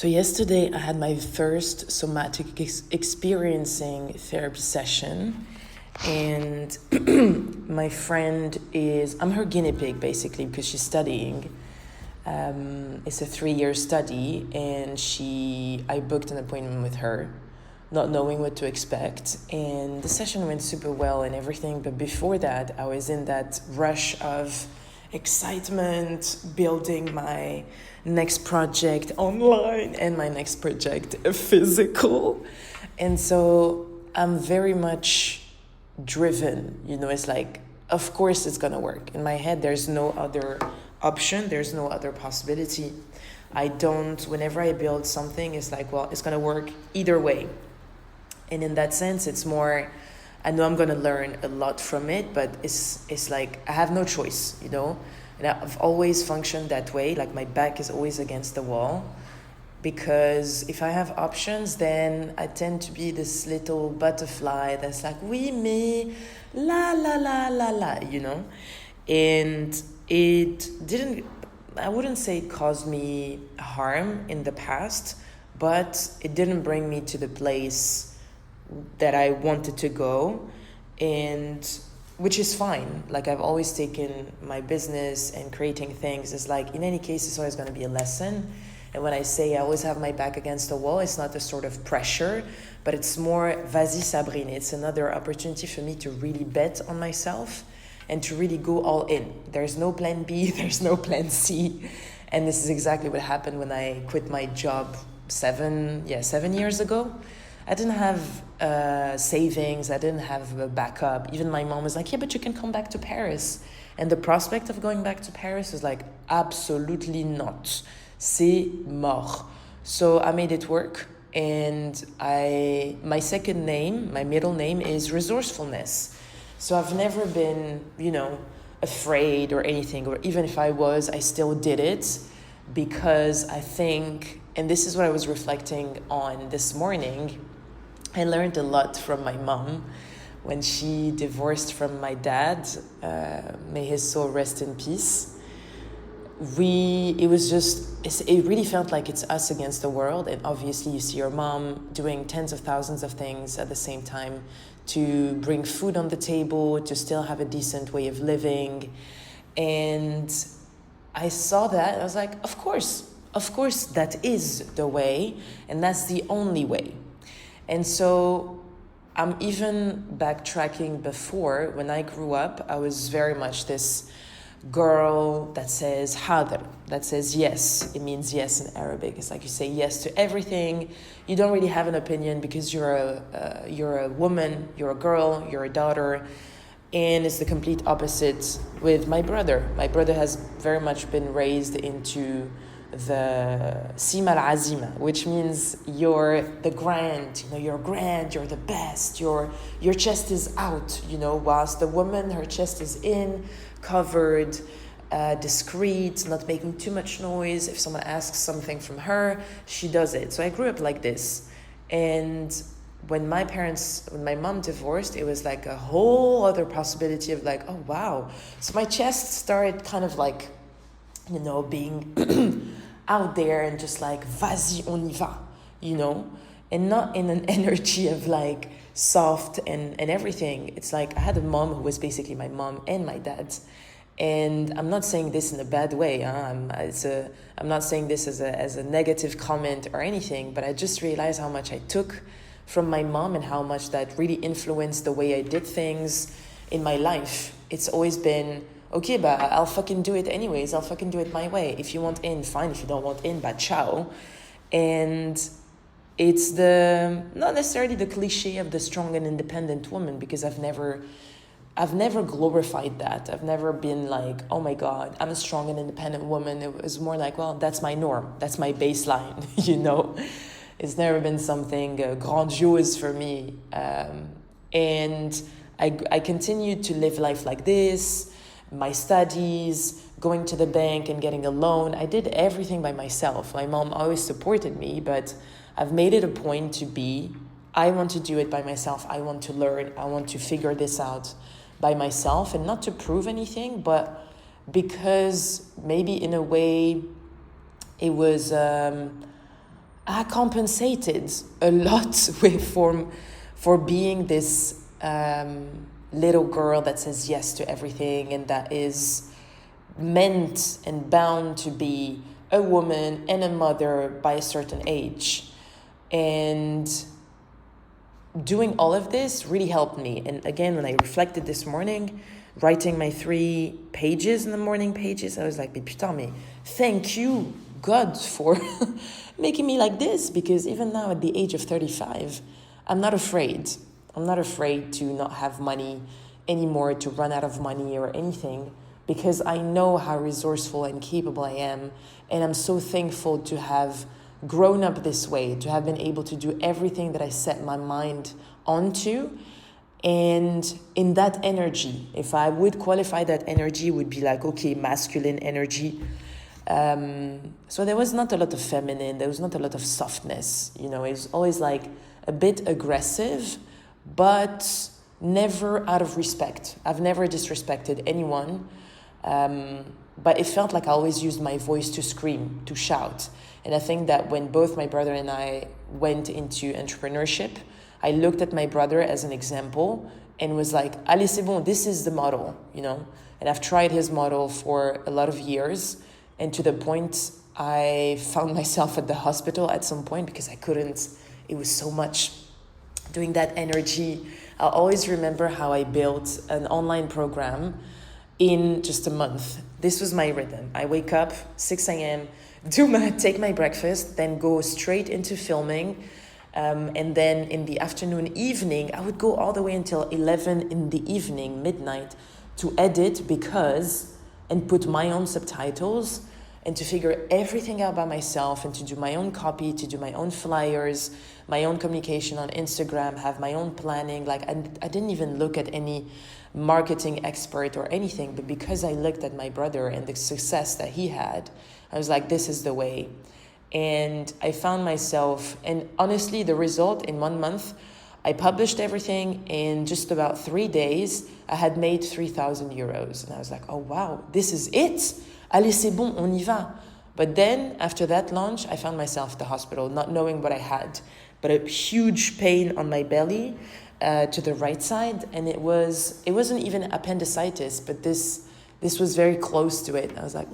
So yesterday I had my first somatic experiencing therapy session, and my friend I'm her guinea pig basically because she's studying. It's a 3-year study, and I booked an appointment with her, not knowing what to expect, and the session went super well and everything. But before that, I was in that rush of excitement, building my next project online and my next project physical. And so I'm very much driven, it's like, of course it's gonna work. In my head, there's no other option, there's no other possibility. Whenever I build something, it's like, well, it's gonna work either way. And in that sense, it's more, I know I'm gonna learn a lot from it, but it's like I have no choice, And I've always functioned that way, like my back is always against the wall, because if I have options, then I tend to be this little butterfly that's like, oui, me, la, la, la, la, la, And I wouldn't say it caused me harm in the past, but it didn't bring me to the place that I wanted to go, and which is fine. Like, I've always taken my business and creating things as like, in any case, it's always going to be a lesson. And when I say I always have my back against the wall, it's not a sort of pressure, but it's more, vas-y Sabrine. It's another opportunity for me to really bet on myself and to really go all in. There's no plan B, there's no plan C. And this is exactly what happened when I quit my job 7 years ago. I didn't have savings, I didn't have a backup. Even my mom was like, yeah, but you can come back to Paris. And the prospect of going back to Paris was like, absolutely not. C'est mort. So I made it work. And my middle name is resourcefulness. So I've never been, afraid or anything, or even if I was, I still did it because I think, and this is what I was reflecting on this morning, I learned a lot from my mom when she divorced from my dad. May his soul rest in peace. It really felt like it's us against the world. And obviously you see your mom doing tens of thousands of things at the same time to bring food on the table, to still have a decent way of living. And I saw that, I was like, of course that is the way, and that's the only way. And so I'm even backtracking before. When I grew up, I was very much this girl that says hadr, that says yes. It means yes in Arabic. It's like you say yes to everything. You don't really have an opinion because you're a woman, you're a girl, you're a daughter. And it's the complete opposite with my brother. My brother has very much been raised into the Sima al-Azima, which means you're the grand, you're grand, you're the best, your chest is out, whilst the woman, her chest is in, covered, discreet, not making too much noise. If someone asks something from her, she does it. So I grew up like this. And when my mom divorced, it was like a whole other possibility of like, oh wow. So my chest started kind of like, being out there and just like, vas-y, on y va, and not in an energy of like soft and everything. It's like I had a mom who was basically my mom and my dad. And I'm not saying this in a bad way. I'm not saying this as a negative comment or anything, but I just realized how much I took from my mom and how much that really influenced the way I did things in my life. It's always been, okay, but I'll fucking do it anyways. I'll fucking do it my way. If you want in, fine. If you don't want in, but ciao. And it's not necessarily the cliche of the strong and independent woman, because I've never glorified that. I've never been like, oh my God, I'm a strong and independent woman. It was more like, well, that's my norm. That's my baseline, It's never been something grandiose for me. And I continued to live life like this, my studies, going to the bank and getting a loan. I did everything by myself. My mom always supported me, but I've made it a point to I want to do it by myself. I want to learn. I want to figure this out by myself, and not to prove anything, but because maybe in a way it was I compensated a lot for being this little girl that says yes to everything and that is meant and bound to be a woman and a mother by a certain age. And doing all of this really helped me. And again, when I reflected this morning, writing my 3 pages in the morning pages, I was like, putain, mais thank you, God, for making me like this. Because even now at the age of 35, I'm not afraid. I'm not afraid to not have money anymore, to run out of money or anything, because I know how resourceful and capable I am. And I'm so thankful to have grown up this way, to have been able to do everything that I set my mind onto. And in that energy, if I would qualify that energy, would be like, okay, masculine energy. So there was not a lot of feminine, there was not a lot of softness, it was always like a bit aggressive, but never out of respect. I've never disrespected anyone, but it felt like I always used my voice to scream, to shout. And I think that when both my brother and I went into entrepreneurship, I looked at my brother as an example and was like, allez, c'est bon, this is the model, And I've tried his model for a lot of years, and to the point I found myself at the hospital at some point because I couldn't, it was so much doing that energy. I'll always remember how I built an online program in just a month. This was my rhythm. I wake up 6 a.m., take my breakfast, then go straight into filming. And then in the afternoon, evening, I would go all the way until 11 in the evening, midnight, to edit and put my own subtitles and to figure everything out by myself and to do my own copy, to do my own flyers, my own communication on Instagram, have my own planning. Like I didn't even look at any marketing expert or anything, but because I looked at my brother and the success that he had, I was like, this is the way. And I found myself, and honestly, the result in 1 month, I published everything in just about 3 days. I had made 3,000 euros. And I was like, oh, wow, this is it. Allez, c'est bon, on y va. But then after that launch, I found myself at the hospital, not knowing what I had, but a huge pain on my belly to the right side. And it wasn't even appendicitis, but this was very close to it. I was like,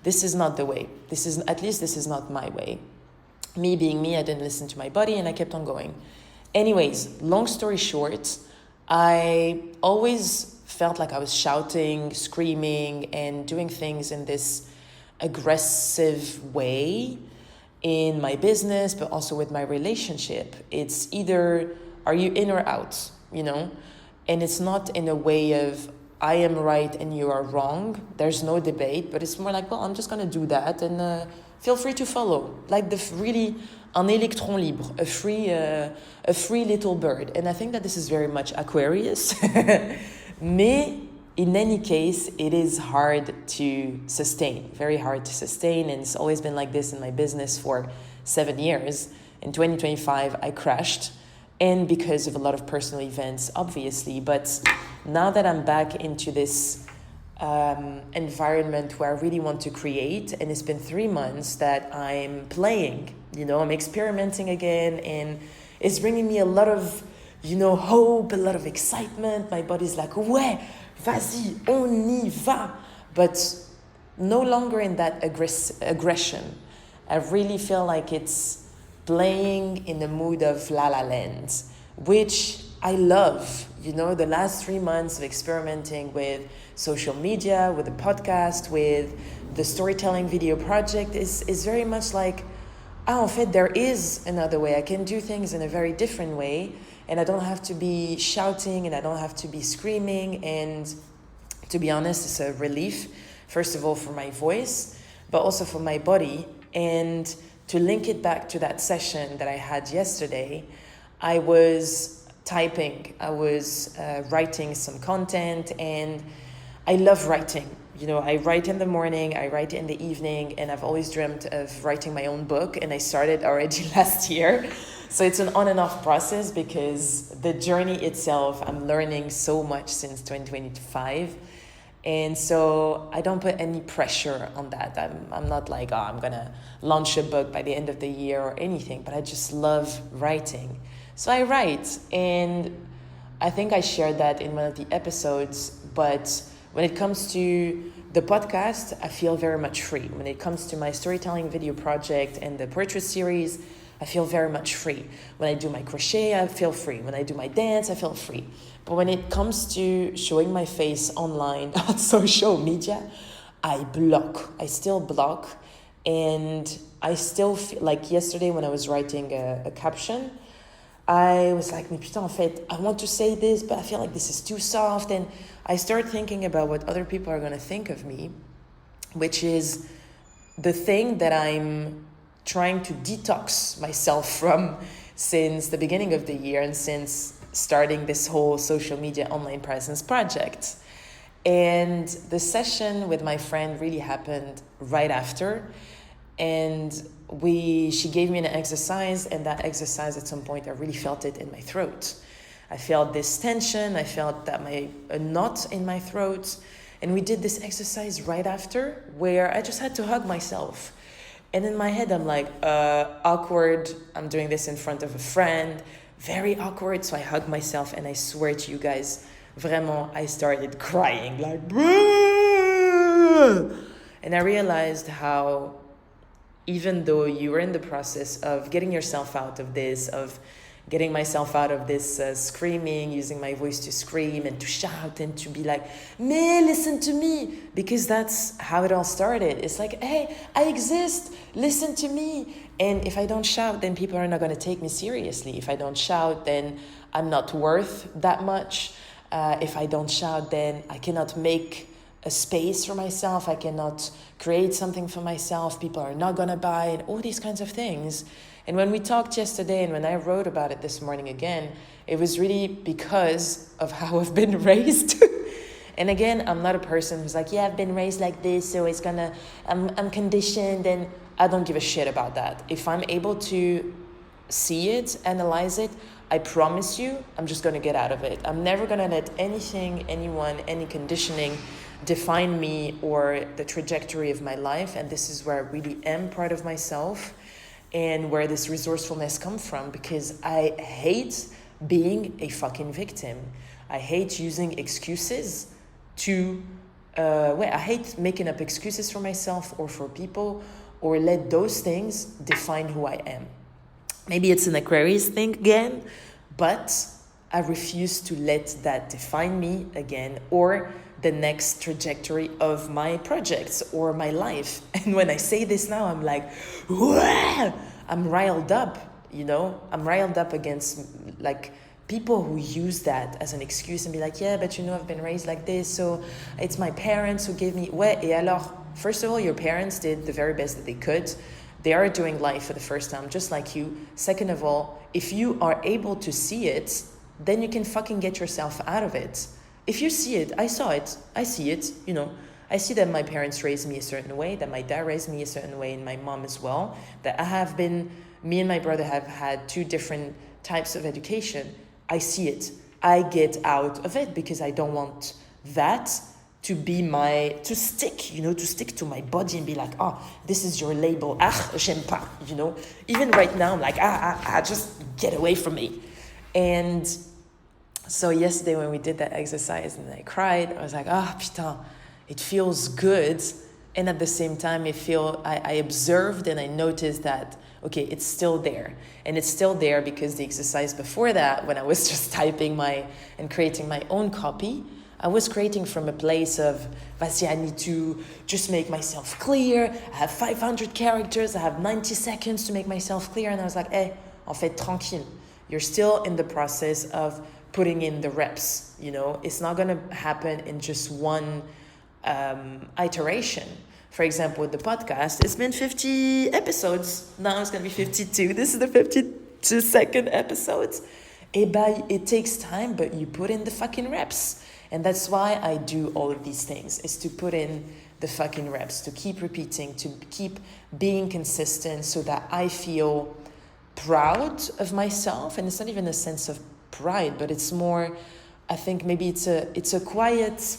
this is not the way. This is not my way. Me being me, I didn't listen to my body and I kept on going. Anyways, long story short, I always felt like I was shouting, screaming, and doing things in this aggressive way in my business, but also with my relationship. It's either, are you in or out, And it's not in a way of, I am right and you are wrong. There's no debate, but it's more like, well, I'm just going to do that and feel free to follow. Like un électron libre, a free little bird. And I think that this is very much Aquarius. Mais in any case, it is hard to sustain, very hard to sustain. And it's always been like this in my business for 7 years. In 2025, I crashed. And because of a lot of personal events, obviously. But now that I'm back into this environment where I really want to create, and it's been 3 months that I'm playing, I'm experimenting again, and it's bringing me a lot of, hope, a lot of excitement. My body's like, ouais, vas-y, on y va. But no longer in that aggression. I really feel like it's playing in the mood of La La Land, which I love. The last 3 months of experimenting with social media, with the podcast, with the storytelling video project is very much like, en fait, there is another way. I can do things in a very different way, and I don't have to be shouting, and I don't have to be screaming. And to be honest, it's a relief, first of all, for my voice, but also for my body. And to link it back to that session that I had yesterday, I was typing, I was writing some content, and I love writing. I write in the morning, I write in the evening, and I've always dreamt of writing my own book, and I started already last year. So it's an on and off process because the journey itself, I'm learning so much since 2025. And so I don't put any pressure on that. I'm not like, oh, I'm going to launch a book by the end of the year or anything, but I just love writing. So I write, and I think I shared that in one of the episodes, but when it comes to the podcast, I feel very much free. When it comes to my storytelling video project and the portrait series, I feel very much free. When I do my crochet, I feel free. When I do my dance, I feel free. But when it comes to showing my face online on social media, I block. I still block. And I still feel like yesterday when I was writing a caption, I was like, mais putain, en fait, I want to say this, but I feel like this is too soft. And I start thinking about what other people are going to think of me, which is the thing that I'm trying to detox myself from since the beginning of the year and since starting this whole social media online presence project. And the session with my friend really happened right after. And she gave me an exercise, and that exercise at some point I really felt it in my throat. I felt this tension, I felt that a knot in my throat. And we did this exercise right after where I just had to hug myself. And in my head, I'm like, awkward. I'm doing this in front of a friend. Very awkward. So I hug myself, and I swear to you guys, vraiment, I started crying like, bruh! And I realized how, even though you were in the process of getting yourself out of this, of getting myself out of this screaming, using my voice to scream and to shout and to be like, mais listen to me, because that's how it all started. It's like, hey, I exist, listen to me. And if I don't shout, then people are not going to take me seriously. If I don't shout, then I'm not worth that much. If I don't shout, then I cannot make a space for myself. I cannot create something for myself. People are not going to buy, and all these kinds of things. And when we talked yesterday and when I wrote about it this morning again, it was really because of how I've been raised. And again, I'm not a person who's like, yeah, I've been raised like this, so I'm conditioned, and I don't give a shit about that. If I'm able to see it, analyze it, I promise you, I'm just going to get out of it. I'm never going to let anything, anyone, any conditioning define me or the trajectory of my life. And this is where I really am part of myself, and where this resourcefulness comes from, because I hate being a fucking victim. I hate using excuses I hate making up excuses for myself or for people, or let those things define who I am. Maybe it's an Aquarius thing again, but I refuse to let that define me again, or the next trajectory of my projects or my life. And when I say this now, I'm like, wah! I'm riled up, I'm riled up against like people who use that as an excuse and be like, yeah, but I've been raised like this, so it's my parents who gave me, ouais, et alors, first of all, your parents did the very best that they could. They are doing life for the first time, just like you. Second of all, if you are able to see it, then you can fucking get yourself out of it. If you see it, I saw it, I see it, I see that my parents raised me a certain way, that my dad raised me a certain way, and my mom as well, that me and my brother have had two different types of education. I see it. I get out of it because I don't want that to be to stick to my body and be like, this is your label. J'aime pas, Even right now, I'm like, just get away from me. And so yesterday when we did that exercise and I cried, I was like, putain, it feels good. And at the same time, I observed and I noticed that, okay, it's still there. And it's still there because the exercise before that, when I was just typing and creating my own copy, I was creating from a place of, vas-y, I need to just make myself clear. I have 500 characters. I have 90 seconds to make myself clear. And I was like, en fait, tranquille. You're still in the process of putting in the reps, It's not going to happen in just one iteration. For example, with the podcast, it's been 50 episodes. Now it's going to be 52. This is the 52nd episode. It takes time, but you put in the fucking reps. And that's why I do all of these things, is to put in the fucking reps, to keep repeating, to keep being consistent so that I feel proud of myself. And it's not even a sense of pride, but it's more, I think maybe it's a quiet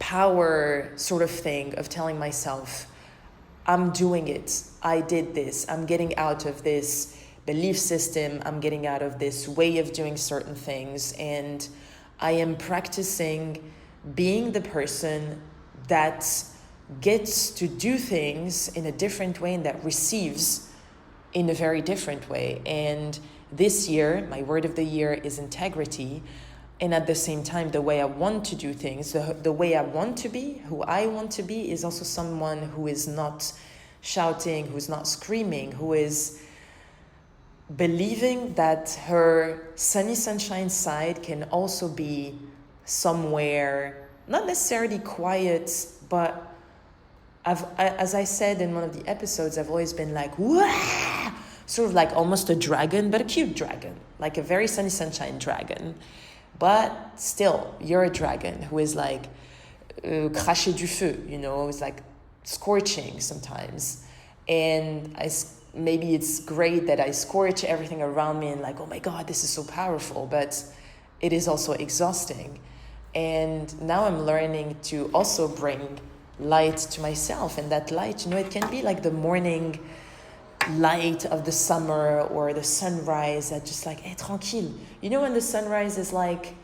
power sort of thing of telling myself, I'm doing it. I did this. I'm getting out of this belief system. I'm getting out of this way of doing certain things. And I am practicing being the person that gets to do things in a different way and that receives in a very different way. And this year, my word of the year is integrity. And at the same time, the way I want to do things, the way I want to be, who I want to be, is also someone who is not shouting, who's not screaming, who is believing that her sunny sunshine side can also be somewhere, not necessarily quiet, but as I said in one of the episodes, I've always been like, wah! Sort of like almost a dragon, but a cute dragon, like a very sunny sunshine dragon. But still, you're a dragon who is like cracher du feu, you know, it's like scorching sometimes. And maybe it's great that I scorch everything around me and like, oh my God, this is so powerful, but it is also exhausting. And now I'm learning to also bring light to myself. And that light, you know, it can be like the morning light of the summer or the sunrise that just like, hey, tranquille. You know, when the sunrise is like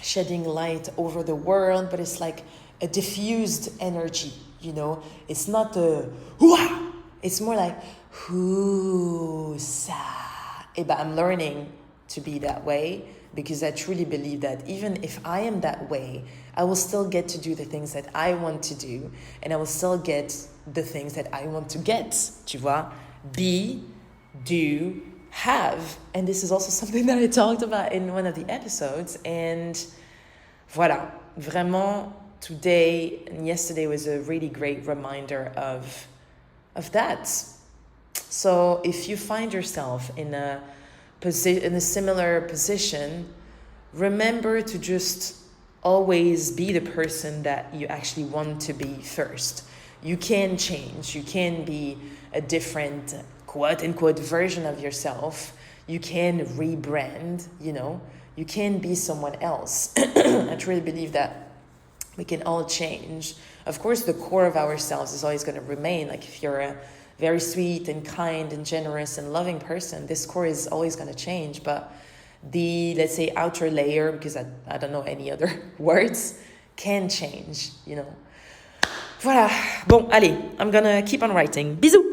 shedding light over the world, but it's like a diffused energy, you know? It's not a wah! It's more like whoo-sa. But I'm learning to be that way because I truly believe that even if I am that way, I will still get to do the things that I want to do, and I will still get the things that I want to get, tu vois? Be, do, have. And this is also something that I talked about in one of the episodes. And voilà, vraiment, today and yesterday was a really great reminder of that. So if you find yourself in a similar position, remember to just always be the person that you actually want to be first. You can change. You can be a different quote-unquote version of yourself. You can rebrand, you know. You can be someone else. I truly believe that we can all change. Of course, the core of ourselves is always going to remain. Like if you're a very sweet and kind and generous and loving person, this core is always going to change. But the, let's say, outer layer, because I don't know any other words, can change, you know. Voilà. Bon, allez, I'm gonna keep on writing. Bisous!